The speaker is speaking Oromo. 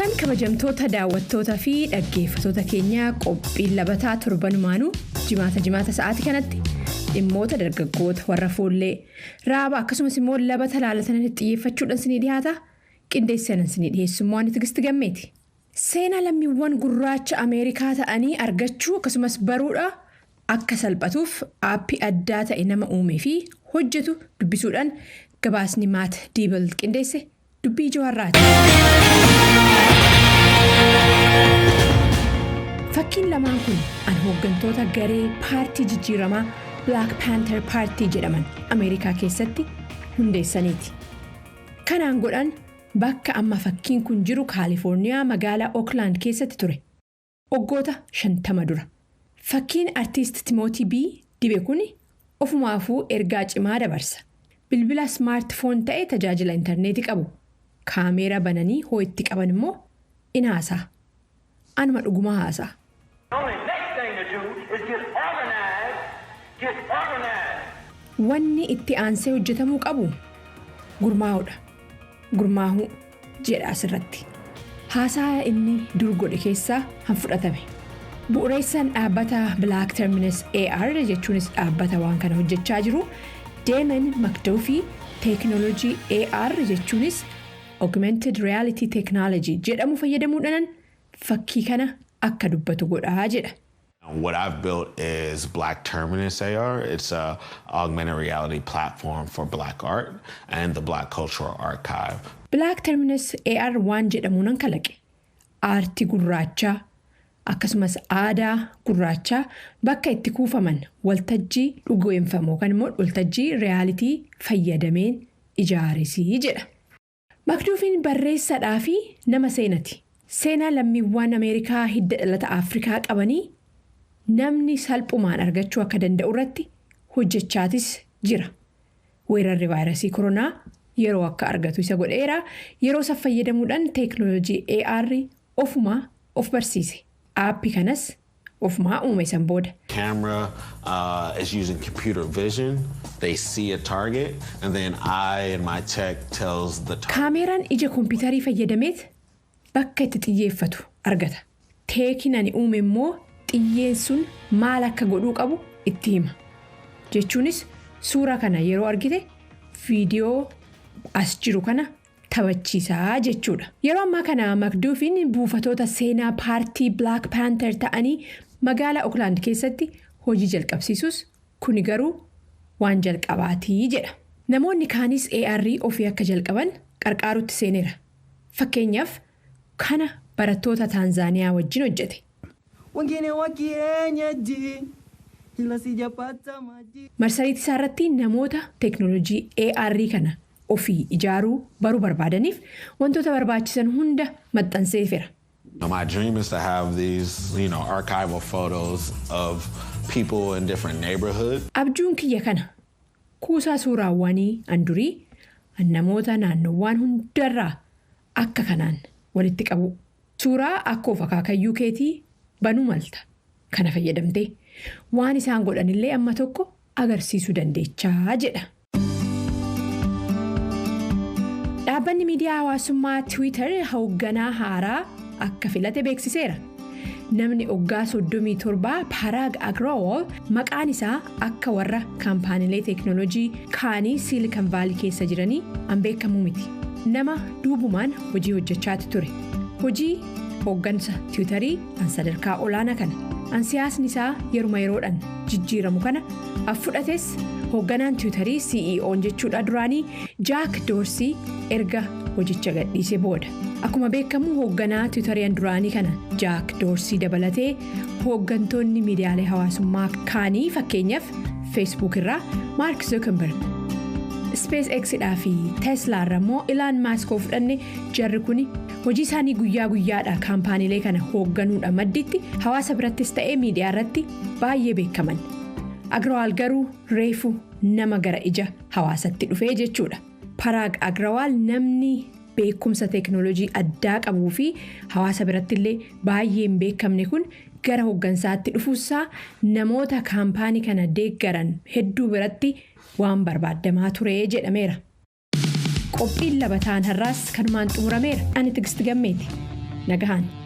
Ashtaan kabajamtoota daawwattoota fi dhaggeeffattoota keenyaa qophiin labataa torbanumaanuu jimaata sa'aatii kanatti dhimmoota dargaggoota warra foollee raaba akkasumas immoo labata laalatan xiyyeeffachuudhaan sinii dhiyaata qindeessanan sinii dhiyeessummaa waan Tigisti Gammeeti. Seenaa lammiiwwan gurraacha Ameerikaa ta'anii argachuu akkasumas baruudha akka salphatuuf aappii addaa ta'e nama uumee fi hojjetu dubbisuudhaan gabaasni Maat Diibal qindeesse dubbii Jawaarraati. Fakkiin lamaan kun hooggantoota garee paartii jijjiiramaa Black Panther Party jedhaman Ameerikaa keessatti hundeessaniiti. Kanaan godhan bakka amma fakkiin kun jiru Kaalifoorniyaa magaalaa Oakland keessatti ture. Waggoota 50 dura. Fakkiin artiist Timothy B. Dibe kun ofumaafuu ergaa cimaa dabarsa. Bilbila smartphone ta'e tajaajila intarneetii qabu. Kaameera bananii hoo'itti qaban immoo in haasaa. Anuma dhugumaa haasaa. Wanni itti aansee hojjetamuu qabu gurmaa'uudha. Gurmaa'uu jedha asirratti. Haasaa inni dur godhe keessaa han fudhatame. Bu'uureessaan dhaabbata Black Terminus AR jechuunis dhaabbata waan kana hojjechaa jiru Damon McDuffie teekinooloojii AR jechuunis Augmented Reality Technology jedhamu fayyadamuudhaan fakkii kana akka dubbatu godhaa jedha. What I've built is Black Terminus AR. It's a augmented reality platform for Black art and the Black Cultural Archive. Black Terminus AR waan jedhamuun kalaqe. Aartii gurraachaa akkasumas aadaa gurraachaa bakka itti kuufaman waltajjii dhugoomfamoo kan immoo waltajjii realitii fayyadameen ijaaresii jedha. Makduufiin barreessaadhaa fi nama seenati. Seenaa lammiiwwan Ameerikaa hidda dhalata Afrikaa qabanii namni salphumaan argachuu akka danda'u irratti hojjechaatis jira. Weerarri vaayirasii koronaa yeroo akka argatu isa godheera. Yeroo isa fayyadamuudhaan teekinooloojii AR ofumaa of barsiise. Aappii kanas ofumaa uume san booda. Camera is using computer vision. They see a target and then I and my tech tells the target. Kaameeraan ija kompiitarii fayyadameet bakka itti xiyyeeffatu argata. Teekiin ani uume immoo xiyyeen sun maal akka godhuu qabu itti hima. Jechuunis suura kana yeroo argite viidiyoo as jiru kana taphachiisaa jechuudha. Yeroo ammaa kana Makduufiin buufatoota seenaa paartii Black Panther ta'anii magaalaa Oakland keessatti hojii jalqabsiisus kuni garuu waan jalqabaatii jedha. Namoonni kaanis AR ofii akka jalqaban qarqaarutti seeneera. Fakkeenyaaf kana barattoota Taanzaaniyaa wajjin hojjete. Marsariitii isaarratti namoota teekinooloojii AR kana ofii ijaaruu baruu barbaadaniif wantoota barbaachisan hunda maxxanseefera. My dream is to have these, archival photos of people in different neighborhoods. Abjuun kiyya kana kuusaa suuraawwanii andurii namoota naannoowwan hundarraa akka kanaan walitti qabu. Suuraa akka of akaakayyuu keetii banuu malta. Kana fayyadamtee waan isaan godhanillee amma tokko agarsiisuu dandeechaa jedha. Dhaabbanni miidiyaa hawaasummaa Twitter hoogganaa haaraa akka filate beeksiseera. Namni oggaa 37 Parag Agrawal maqaan isaa akka warra kaampaaniilee teekinooloojii kaanii Silicon Valley keessa jiranii beekamu miti. Nama duubumaan hojii hojjechaati ture. Hojii hooggansa Twitterii sadarkaa olaanaa kana. Siyaasni isaa yeroodhaan jijjiiramu kana fudhates hoogganaan Twitterii CEO jechuudha duraanii Jack Dorsey erga hojicha gadhiisee booda. Akkuma beekamu hoogganaa Twitteriin duraanii kana Jack Dorsey dabalatee hooggantoonni miidiyaalee hawaasummaa kaanii fakkeenyaaf Facebook irraa Mark Zuckerberg, SpaceX dhaa fi Tesla irraa immoo Elon Musk fudhanne jarri kuni hojii isaanii guyyaa guyyaadhaa kaampaaniilee kana hoogganuudha madditti hawaasa birattis ta'ee miidiyaa irratti baay'ee beekaman. Agrawal garuu reefu nama gara ija hawaasatti dhufee jechuudha. Parag Agrawal namni beekumsa teekinooloojii addaa qabuu fi hawaasa birattillee baay'ee hin beekamne kun gara hooggansaatti dhufuusaa namoota kaampaanii kana deeggaran hedduu biratti waan barbaadamaa ture jedhameera. Qophiin labataan har'aas kanumaan xumurameera. Ani Tigisti Gammeeti. Nagahan.